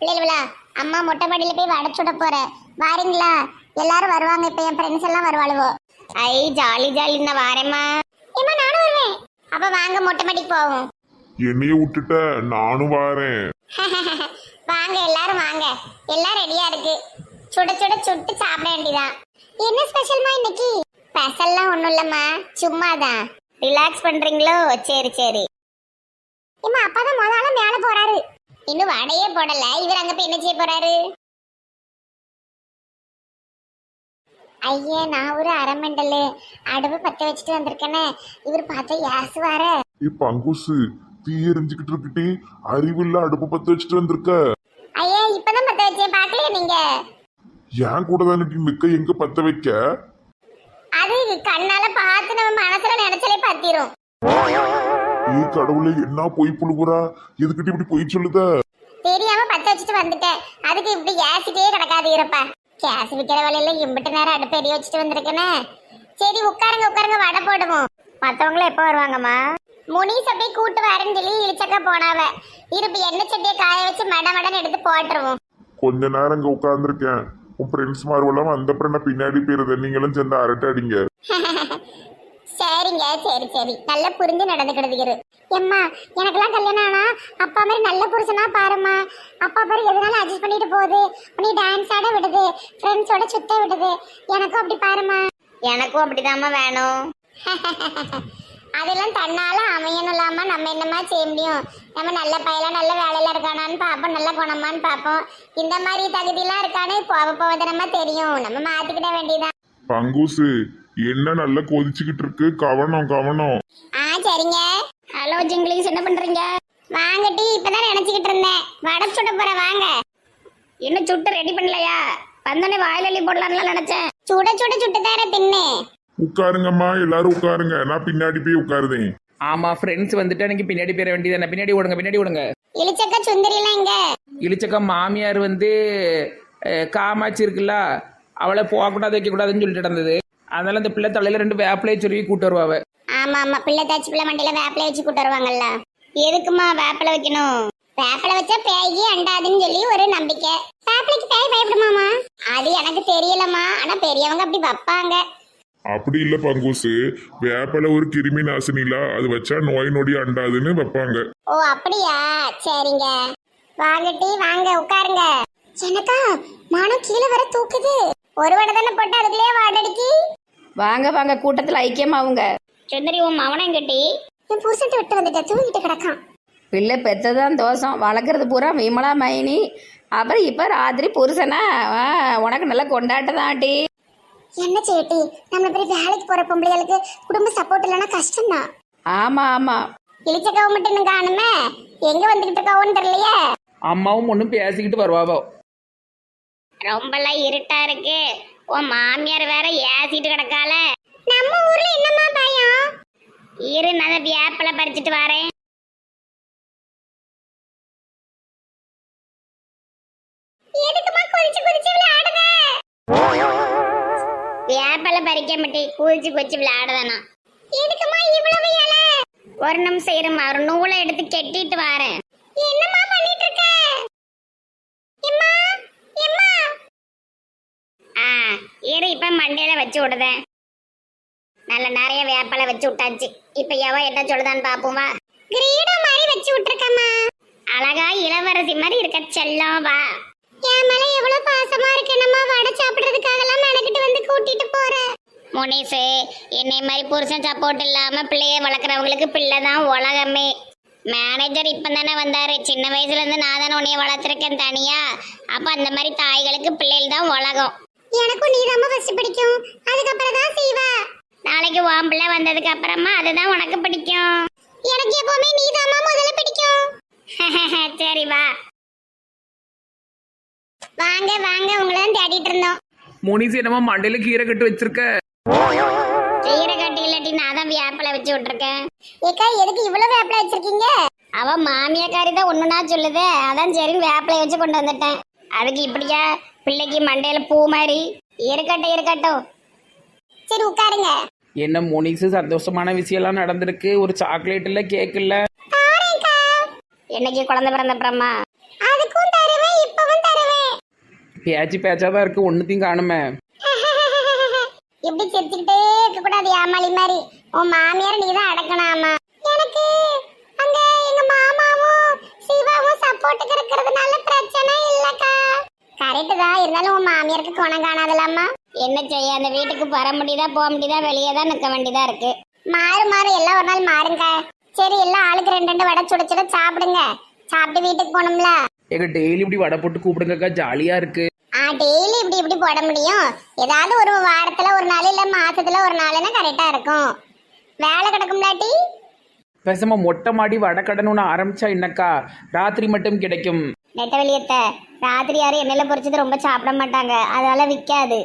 பிள்ளைகளா, அம்மா மொட்டை மாடியில போய் வடை சுட போறேன், வாரீங்களா? எல்லாரும் வருவாங்க, இப்ப என் ஃப்ரெண்ட்ஸ் எல்லாம் வருவாளுவோ. ஐ ஜாலி ஜாலி, நான் வாரேம்மா. ஏம்மா நானும் வருவேன். அப்ப வாங்க மொட்டை மாடிக்கு போவோம். என்னைய விட்டுட்ட, நானும் வாரேன். வாங்க எல்லாரும் வாங்க, எல்லாம் ரெடியா இருக்கு. சுட சுட சுட்டு சாப்பிட வேண்டியதான். என்ன ஸ்பெஷல்மா இன்னைக்கு? ஸ்பெஷல்லாம் ஒண்ணும் இல்லம்மா, சும்மாதான். ரிலாக்ஸ் பண்றீங்களோ? சரி சரி. ஏம்மா அப்பா தான் முதல்ல மேல போறாரு, இன்னும் வடையே போடல. இவர் அங்க போய் என்ன செய்ய போறாரு? ஐயா, நான் ஒரு அரமண்டலு அடுப்பு பத்த வச்சுட்டு வந்திருக்கேனே, இவர் பார்த்தா ஏசுவார. பங்குசு தீ எரிஞ்சுக்கிட்டு இருக்கிட்டே, அறிவில்ல அடுப்பு பத்த வச்சுட்டு வந்திருக்க. ஐயா இப்பதான் பத்த வச்சேன், பாக்கலையா நீங்க? ஏன் கூட தான் நிக்க, எங்க பத்த வைக்க? அது கண்ணால பார்த்து நம்ம மனசுல நினைச்சாலே பத்திரும். ஏ கடவுளே, என்ன பொய் புழுகுறா? எதுக்கிட்ட இப்படி பொய் சொல்லுத? தெரியாம பத்த வச்சுட்டு வந்துட்டேன், அதுக்கு இப்படி ஏசிட்டே கிடக்காது இருப்பா. கேஸ் விற்கிற வேலையில இம்பிட்டு நேரம் அடுப்பு எரிய வச்சுட்டு வந்திருக்கேனே. சரி உட்காருங்க உட்காருங்க, வடை போடுவோம். மற்றவங்களும் எப்போ வருவாங்கம்மா? முனிஸ் அப்படியே கூட்டு வரேன்னு சொல்லி இழிச்சக்கா போனாவ. இருப்பு எண்ணெய் சட்டியை காய வச்சு மடன்னு எடுத்து போட்டுருவோம். கொஞ்ச நேரம் இங்க உட்கார்ந்துருக்கேன். உன் ஃப்ரெண்ட்ஸ் மார்வெல்லாம் வந்த அப்புறம் நான் பின்னாடி போயிருந்தேன். நீங்களும் சேர்ந்து அரட்டை அடிங்க. சரிங்க, சரி சரி, நல்லா புரிஞ்சு நடந்துக்கிடுது. எம்மா எனக்கெல்லாம் கல்யாணம் ஆனா அப்பா மாதிரி நல்ல புருஷனா பாருமா. அப்பா பாரு எதனால அட்ஜஸ்ட் பண்ணிட்டு போகுது, நீ டான்ஸ் ஆட விடுது, ஃப்ரெண்ட்ஸோட சுத்த விடுது. எனக்கும் அப்படி பாருமா. எனக்கும் அப்படிதாம்மா வேணும். அதெல்லாம் தன்னால அமையணும் இல்லாம நம்ம என்னமா செய்ய முடியும்? நம்ம நல்ல பையலாம் நல்ல வேலையில இருக்கானான்னு பார்ப்போம், நல்ல குணமான்னு பார்ப்போம். இந்த மாதிரி தகுதியெல்லாம் இருக்கானு போக போவதனமா தெரியும், நம்ம மாத்திக்கிட வேண்டியதான். பங்குசு என்ன நல்லா கொதிச்சுக்கிட்டு இருக்கு, கவனம் கவனம். சரிங்க. ஹலோ ஜிங்கிலிஸ், என்ன பண்றீங்க? வாங்கட்டி, இப்பதான் நினைச்சுக்கிட்டு இருந்தேன் வடை சுட போறேன், வாங்க. இன்னும் சுட்டு ரெடி பண்ணலையா? வந்தோடனே வாயில அள்ளி போடலாம்னு நினைச்சேன். சுட சுட சுட்டு தார தின்னு. உட்காருங்கம்மா, எல்லாரும் உட்காருங்க. நான் பின்னாடி போய் உட்காருதேன். ஆமா, ஃப்ரெண்ட்ஸ் வந்துட்டு எனக்கு பின்னாடி பேர வேண்டியதானே. பின்னாடி ஓடுங்க, பின்னாடி ஓடுங்க. இளிச்சக்கா சுந்தரி எல்லாம் இங்க. இளிச்சக்கா மாமியார் வந்து காமாட்சி இருக்குல்ல, அவளை போகக்கூடாது வைக்கக்கூடாதுன்னு சொல்லிட்டு இருந்தது. அதனால இந்த பிள்ளை தலையில 2 வேப்பிலையை சொருவி கூட்டு வருவாவ. ஆமா ஆமா, பிள்ளை தாச்சி பிள்ளை மண்டையில வேப்பிலை வச்சு கூட்டு வருவாங்கல்ல. எதுக்குமா வேப்பிலை வைக்கணும்? வேப்பிலை வச்சா பேய்க்கு அண்டாதுன்னு சொல்லி ஒரு நம்பிக்கை. வேப்பிலைக்கு பேய் பயப்படுமாமா? அது எனக்கு தெரியலம்மா, ஆனா பெரியவங்க அப்படி வைப்பாங்க. அப்படி இல்ல பங்குசு, வேப்பல ஒரு கிருமி நாசினில, அது வச்சா நோய் நொடி அண்டாதுன்னு வைப்பாங்க. ஓ அப்படியா, சரிங்க. வாங்கட்டி வாங்க உட்காருங்க. எனக்கா மனம் கீழே வர தூக்குது. ஒரு வடை தானே போட்டு அதுக்குள்ளேயே வாடடிக்கி. வாங்க வாங்க, கூட்டத்தில் ஐக்கியமாவுங்க. சுந்தரி, உன் மவனம் கட்டி என் புருஷன்ட்டு விட்டு வந்துட்டேன், தூங்கிட்டு கிடக்கான். பிள்ளை பெற்றதான் தோஷம், வளர்க்குறது பூரா விமலா மைனி. அப்புறம் இப்போ ராத்திரி புருஷனா உனக்கு நல்லா கொண்டாட்டதான்டி. என்ன சேட்டி, நம்ம பெரிய வேலைக்கு போற பொம்பளைகளுக்கு குடும்ப சப்போர்ட் இல்லைன்னா கஷ்டம்தான். ஆமாம் ஆமாம். இளிச்சக்காவும் மட்டும் இன்னும் காணுமே, எங்க வந்துகிட்டு இருக்காவோன்னு தெரியலையே. அம்மாவும் ஒன்றும் பேசிக்கிட்டு வருவாவோ. ரொம்பலாம் இருட்டா இருக்கு, உன் மாமியார் வேற ஏசிட்டு கிடக்கால. நம்ம ஊர்ல என்னமா பயம்? இரு, நான் வேப்பலை பறிச்சுட்டு வரேன். எதுக்குமா குறிச்சு குறிச்சு விளையாடுத? வேப்பலை பறிக்க மாட்டேன், குறிச்சு குறிச்சு விளையாடுதானா? எதுக்குமா இவ்வளவு இலை? ஒரு நிமிஷம் இருமா, ஒரு நூலை எடுத்து கெட்டிட்டு வரேன். என்னமா பண்ணிட்டு இருக்க? எம்மா எம்மா. இரு, இப்ப மண்டையில வச்சு விடுதேன். நல்ல நிறைய வேப்பலை வச்சு விட்டாச்சு. இப்ப எவ என்ன சொல்லுதான்னு பாப்போமா? கிரீடம் மாதிரி வச்சு விட்டுருக்கம்மா. அழகா இளவரசி மாதிரி இருக்க செல்லம், வா. என் மேல எவ்வளவு பாசமா இருக்கு, நம்ம வடை சாப்பிடுறதுக்காக எல்லாம் மெனக்கிட்டு வந்து கூட்டிட்டு போற. முனிசு, என்னை மாதிரி புருஷன் சப்போர்ட் இல்லாம பிள்ளைய வளர்க்குறவங்களுக்கு பிள்ளை தான் உலகமே. மேனேஜர் இப்ப தானே வந்தாரு, சின்ன வயசுல இருந்து நான் தானே உன்னைய வளர்த்துருக்கேன் தனியா. அப்ப அந்த மாதிரி தாய்களுக்கு பிள்ளைகள் தான் உலகம். எனக்கும் நீ தான் ஃபர்ஸ்ட் பிடிக்கும், அதுக்கப்புறம் தான் சீவா. நாளைக்கு உன் பிள்ளை வந்ததுக்கு அப்புறமா அதுதான் உனக்கு பிடிக்கும். எனக்கு எப்பவுமே நீ தான் முதல்ல பிடிக்கும். சரி வா. வாங்க வாங்க, உங்களை தான் தேடிட்டு இருந்தோம். முனிசி என்னமா மண்டையில கீரை கட்டு வச்சிருக்க? கீரை கட்டி இல்லாட்டி நான் தான் வேப்பலை வச்சு விட்டுருக்கேன். ஏக்கா, எதுக்கு இவ்வளவு வேப்பலை வச்சிருக்கீங்க? அவ மாமியாக்காரி தான் ஒண்ணுனா சொல்லுது, அதான் சரி வேப்பலை வச்சு கொண்டு வந்துட்டேன். அதுக்கு இப்படியா பிள்ளைக்கு மண்டையில பூ மாதிரி? இருக்கட்டும் இருக்கட்டும், சரி உட்காருங்க. என்ன முனிசு, சந்தோஷமான விஷயம்லாம் நடந்திருக்கு. ஒரு சாக்லேட் இல்ல, கேக் இல்ல. என்னைக்கு குழந்தை பிறந்த அப்புறமா? அதுக்கும் தருவேன், பேச்சா தான் இருக்கு, ஒன்றுத்தையும் காணுமே. இப்படி சிரிச்சுக்கிட்டே இருக்க கூடாது ஏமாளி மாதிரி. உன் மாமியார் நீ தான் அடக்கணாமா. எனக்கு அங்க எங்க மாமாவும் சிவாவும் சப்போர்ட்டுக்கு இருக்கிறதுனால பிரச்சனை இல்லக்கா. கரெக்டு தான், இருந்தாலும் உன் மாமியாருக்கு குணம் காணாதலாமா. என்ன செய்ய, அந்த வீட்டுக்கு வர முடியுதா போக முடியுதா, வெளியே தான் நிற்க வேண்டியதா இருக்கு. மாறு எல்லாம் ஒரு நாள் மாறுங்க. சரி, எல்லாம் ஆளுக்கு 2 வடை சுட சுட சாப்பிடுங்க. சாப்பிட்டு வீட்டுக்கு போகணும்ல. எங்க டெய்லி இப்படி வடை போட்டு கூப்பிடுங்கக்கா, ஜாலியா இருக்கு. டெய்லி இப்படி போட முடியும்? ஏதாவது ஒரு வாரத்துல ஒரு நாள் இல்ல மாசத்துல ஒரு நாள்னா கரெக்டா இருக்கும். வேலை கிடக்கும்லாட்டி பேசாம மொட்டை மாடி வடை கடன் ஒன்று ஆரம்பிச்சா என்னக்கா, ராத்திரி மட்டும் கிடைக்கும். நெட்ட வெளியத்த ராத்திரி யாரும் எண்ணெயில பொரிச்சது ரொம்ப சாப்பிட மாட்டாங்க, அதனால விற்காது.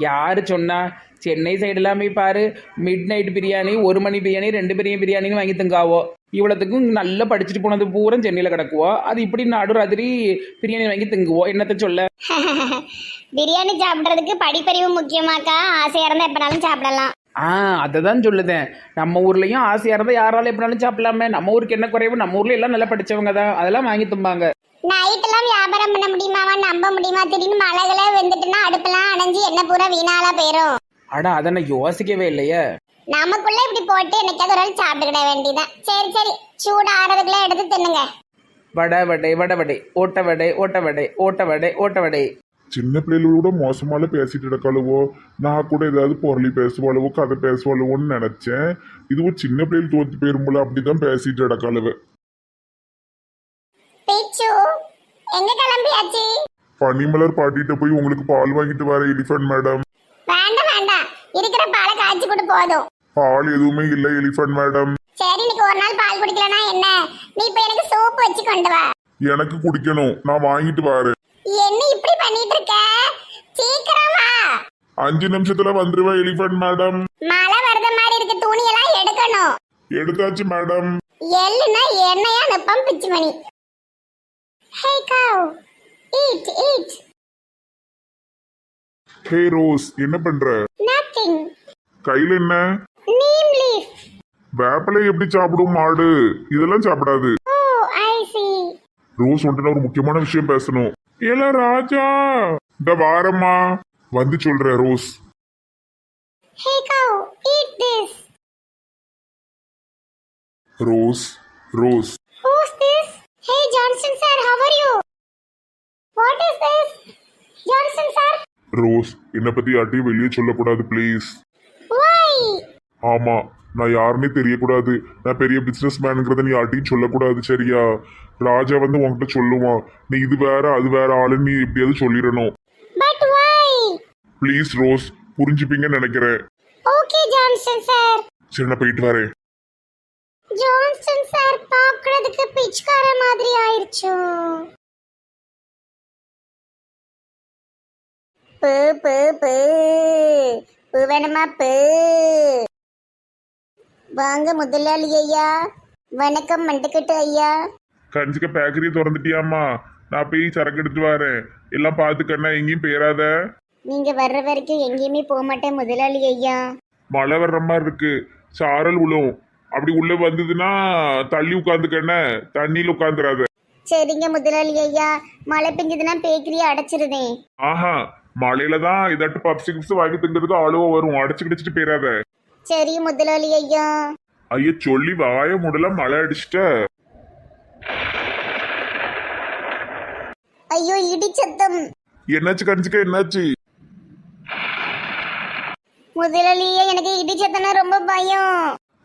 யாரு சொன்னா? சென்னை சைடு எல்லாமே பாரு, மிட் நைட் பிரியாணி, 1 மணி பிரியாணி, 2 பிரியாணின்னு வாங்கி தங்காவோ. இவ்வளோத்துக்கும் நல்லா படிச்சுட்டு போனது பூரா சென்னையில் கிடக்குவோ. அது இப்படி நடு ராத்திரி பிரியாணி வாங்கி திங்குவோம். என்னத்த சொல்ல. பிரியாணி சாப்பிட்றதுக்கு படிப்பறிவு முக்கியமாக்கா. ஆசையா இருந்தா எப்பனாலும் சாப்பிடலாம். அதை தான் சொல்லுதேன். நம்ம ஊர்லயும் ஆசையா இருந்தால் யாராலும் எப்படினாலும் சாப்பிடலாமே. நம்ம ஊருக்கு என்ன குறைவு, நம்ம ஊர்ல எல்லாம் நல்லா படிச்சவங்க தான், அதெல்லாம் வாங்கி தும்பாங்க. நைட் எல்லாம் வியாபாரம் பண்ண முடியுமாவா? நம்ப முடியுமா? திடீர்னு மழைகளே வந்துட்டுன்னா அடுப்பெல்லாம் அணைஞ்சு எண்ணெய் பூரா வீணாலா போயிரும். அதை நான் யோசிக்கவே இல்லையே. நமக்குள்ள இப்படி போட்டு என்னைக்காவது ஒரு நாள் சாப்பிட்டுக்கிட வேண்டியதான். சரி, சூடு ஆறதுக்குள்ள எடுத்து தின்னுங்க. வடை ஓட்ட வடை. சின்ன பிள்ளைகளோட மோசமால பேசிட்டு இருக்காளுவோ. நான் கூட ஏதாவது பொருளி பேசுவாளுவோ, கதை பேசுவாளுவோன்னு நினைச்சேன். இதுவும் சின்ன பிள்ளைகள் தோத்து போயிரும்போல அப்படிதான் பேசிட்டு இடக்காளுவ. பிச்சு எங்க கிளம்பியாச்சு? பனிமலர் பாட்டிட்ட போய் உங்களுக்கு பால் வாங்கிட்டு வர எலிஃபண்ட் மேடம். வேண்டாம், இருக்கிற பாலை காய்ச்சி கொடு போதும். பால் எதுவுமே இல்ல எலிஃபண்ட் மேடம். சரி, இன்னைக்கு ஒரு நாள் பால் குடிக்கலனா என்ன? நீ இப்ப எனக்கு சூப் வச்சு கொண்டு வா. எனக்கு குடிக்கணும், நான் வாங்கிட்டு வரேன். என்ன இப்படி பண்ணிட்டு இருக்க? சீக்கிரம் வா. 5 நிமிஷத்துல வந்துருவேன் எலிஃபண்ட் மேடம். மழை வருத மாதிரி இருக்கு, துணி எல்லாம் எடுக்கணும். எடுத்தாச்சு மேடம். எள்ளுனா எண்ணெயா நிப்பம் பிச்சு மணி. Hey cow, eat. ஹே ரோஸ், என்ன பண்ற? Nothing. கையில என்ன? Neem leaf. வேப்பலை எப்படி சாப்பிடும் மாடு? இதெல்லாம் சாப்பிடாது. Oh, I see. ரோஸ் வந்துட்டு ஒரு முக்கியமான விஷயம் பேசணும். ஏல ராஜா, இந்த வாரம்மா வந்து சொல்ற rose. Hey cow, eat this. Rose. Who's this? Hey Johnson sir, how are you? What is this? Johnson sir? Rose, என்னை பத்தி யார்ட்டையும் வெளியே சொல்லக்கூடாது ப்ளீஸ். Why? ஆமா, நான் யாருன்னே தெரியக்கூடாது. நான் பெரிய பிசினஸ் மேனுங்கிறத நீ யார்ட்டையும் சொல்லக்கூடாது, சரியா? ராஜா வந்து உன்கிட்ட சொல்லுவான், நீ இது வேற அது வேற ஆளுன்னு நீ எப்படியாவது சொல்லிடணும். But why? ப்ளீஸ் ரோஸ், புரிஞ்சுப்பீங்கன்னு நினைக்கிறேன். Okay Johnson sir. சரி, நான் போயிட்டு வரேன். ஜான்சன் சார் பார்க்கிறதுக்கு பிச்சைக்கார மாதிரி ஆயிருச்சு. பூ வேணுமா? பூ வாங்க முதலாளி ஐயா. வணக்கம் மண்டுக்கட்டு ஐயா. கஞ்சிக்க பேக்கரியை திறந்துட்டியாமா? நான் போய் சரக்கு எடுத்து வரேன். எல்லாம் பார்த்துக்கண்ணா, எங்கேயும் போயிடாத. நீங்க வர்ற வரைக்கும் எங்கேயுமே போக மாட்டேன் முதலாளி ஐயா. மழை வர்ற மாதிரி இருக்கு, சாரல் விழும். அப்படி உள்ள வந்ததுன்னா தள்ளி உட்காந்துக்கண்ண, தண்ணியில உட்காந்துராத. சரிங்க முதலாளி ஐயா. மழை பெஞ்சதுன்னா பேக்கரியை அடைச்சிருதேன். ஆஹா, மழையில தான் இதாட்டு பப்ஸ் கிப்ஸ் வாங்கி திங்கிறதுக்கு ஆளுவா வரும். அடைச்சு கிடிச்சிட்டு போயிடாத. சரி முதலாளி ஐயா. ஐயா சொல்லி வாய முடல, மழை அடிச்சிட்ட. ஐயோ, இடி சத்தம். என்னாச்சு கஞ்சிக்க, என்னாச்சு? முதலாளியே, எனக்கு இடி சத்தம்னா ரொம்ப பயம்.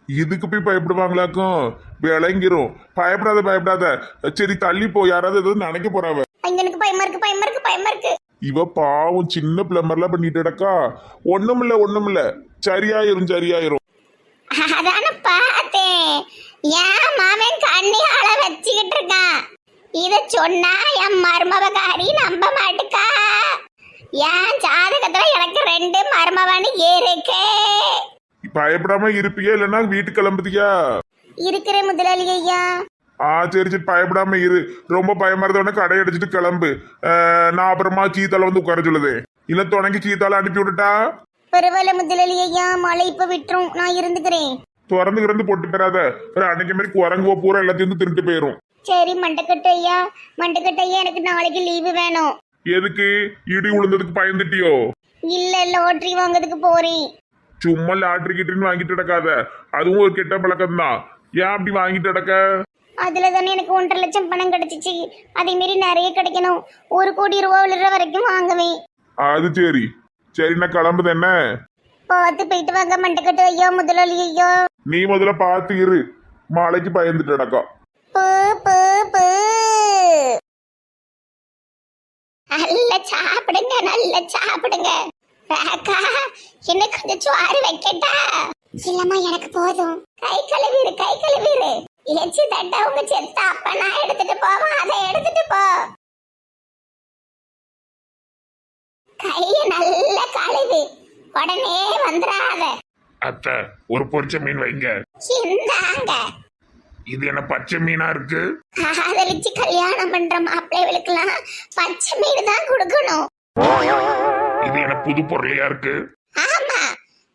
இதுக்கு போய் பயப்படுவாங்களாக்கும்? விளங்கிரும். பயப்படாத. சரி தள்ளி போ, யாராவது எதாவது நினைக்க போறாவ. எனக்கு பயமா இருக்கு. இவ பாவம் சின்ன பிளம்பர்லாம் பண்ணிட்டு இடக்கா. ஒண்ணுமில்ல, சரியாயிரும். அதான பார்த்தேன். ஏன் மாமன் கண்ணியால வச்சுக்கிட்டு இருக்கான். இத சொன்னா என் மருமவகாரி நம்ப மாட்டுக்கா. ஏன் ஜாதகத்துல எனக்கு 2 மருமவன்னு இருக்கே. பயப்படாம இருப்பியா, இல்லன்னா வீட்டுக்கு கிளம்புதியா? இருக்கிறேன் முதலாளி ஐயா. சரி பயப்படாம இரு. ரொம்ப பயமா இருந்தவன கடை அடிச்சிட்டு கிளம்பு. நான் அப்புறமா சீத்தால வந்து உட்கார சொல்லுது. இல்ல துணைக்கு சீத்தால அனுப்பி விட்டுட்டா? பரவாயில்ல முதலாளி ஐயா, மழை இப்ப விட்டுரும், நான் இருந்துக்கிறேன். திறந்து போட்டு பெறாத. அன்னைக்கு மாதிரி குரங்குவோ பூரா எல்லாத்தையும் திருட்டு போயிரும். சரி மண்டக்கட்டு ஐயா, எனக்கு நாளைக்கு லீவு வேணும். எதுக்கு இடி விழுந்ததுக்கு பயந்துட்டியோ? இல்ல லோட்டரி வாங்குறதுக்கு போறேன். சும்மா லாட்டரி கிட்டுன்னு வாங்கிட்டு கிடக்காத, அதுவும் ஒரு கெட்ட பழக்கம் தான். ஏன் அப்படி வாங்கிட்டு கிடக்க? அதுல தானே எனக்கு 1.5 லட்சம் பணம் கிடைச்சிச்சு. அதே மாரி நிறைய கிடைக்கணும். 1 கோடி ரூபா விழுற வரைக்கும் வாங்குவேன். அது சரி. சரி, நான் கிளம்புது என்ன? பார்த்து போயிட்டு வாங்க மண்டக்கட்டு ஐயோ முதலாளி ஐயோ. நீ முதல்ல பார்த்து இரு, மழைக்கு பயந்துட்டு கிடக்கா. பூ பூ பூ. நல்ல சாப்பிடுங்க, நல்ல சாப்பிடுங்க. அக்கா என்ன கொஞ்சம் சோறு வைக்கட்டா? இல்லம்மா எனக்கு போதும். கை கழுவிரு, கை கழுவிரு. எச்சி தட்டா உங்க செத்த அப்ப நான் எடுத்துட்டு போவா, அதை எடுத்துட்டு போ. கைய நல்ல கழுவி, உடனே வந்துடாத. அத்தை, ஒரு பொரிச்ச மீன் வைங்க. இந்தாங்க. இது என்ன பச்சை மீனா இருக்கு? காதலிச்சு கல்யாணம் பண்ற மாப்பிள்ளைகளுக்கெல்லாம் பச்சை மீன் தான் கொடுக்கணும். இது என்ன புது பொருளையா இருக்கு? ஆமா,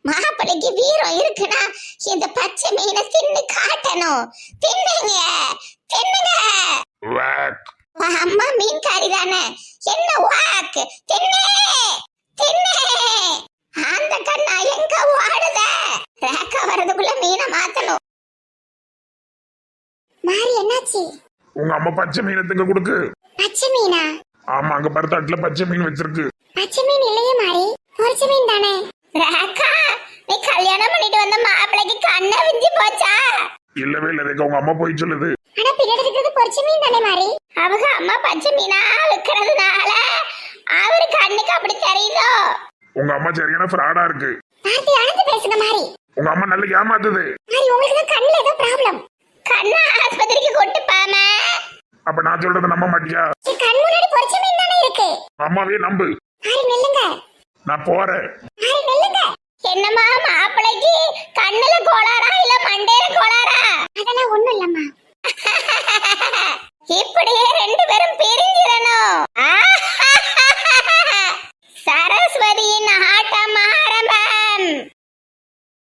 மாப்பிள்ளைக்கு வீரம் இருக்குன்னா இந்த பச்சை மீனை தின்னு காட்டணும். தின்னுங்க, தின்னுங்க. வாக். அம்மா மீன் கறி தானே, என்ன வாக்? தின்னு, தின்னு. அந்த கண்ணா எங்க ஓடுத? ரேக்கா வரதுக்குள்ள மீனை மாத்தணும். மாறி என்னாச்சு? உங்க அம்மா பச்சை மீனை திங்க கொடுக்கு. பச்சை மீனா? ஆமா, அங்க பாரு தட்டுல பச்சை மீன் வச்சிருக்கு. பச்சை மீன் இல்லையே மாறி, பொரிச்ச மீன் தானே. ரேக்கா, நீ கல்யாணம் பண்ணிட்டு வந்த மாப்பிள்ளைக்கு கண்ணை விஞ்சி போச்சா? இல்லவே இல்ல ரேகா, உங்க அம்மா போய் சொல்லுது. ஆனா பின்னாடி இருக்கிறது பொரிச்ச மீன் தானே மாறி. அவங்க அம்மா பச்சை மீனா விக்கிறதுனால அவரு கண்ணுக்கு அப்படி தெரியுதோ. உங்க அம்மா சரியான ஃப்ராடா இருக்கு. பார்த்து அணைச்சு பேசுங்க மாறி. உங்க அம்மா நல்லா ஏமாத்துது. மாறி உங்களுக்கு தான் கண்ணுல ஏதோ ப்ராப்ளம். கண்ணா ஆஸ்பத்திரிக்கு கொண்டு பாமா. அப்ப நான் சொல்றத நம்ப மாட்டியா? கண் முன்னாடி பொரிச்ச மீன் தானே இருக்கு. அம்மாவே நம்பு. மாறி நில்லுங்க. நான் போறேன். மாறி நில்லுங்க. என்னம்மா மாப்பிள்ளைக்கு கண்ணுல கோளாறா இல்ல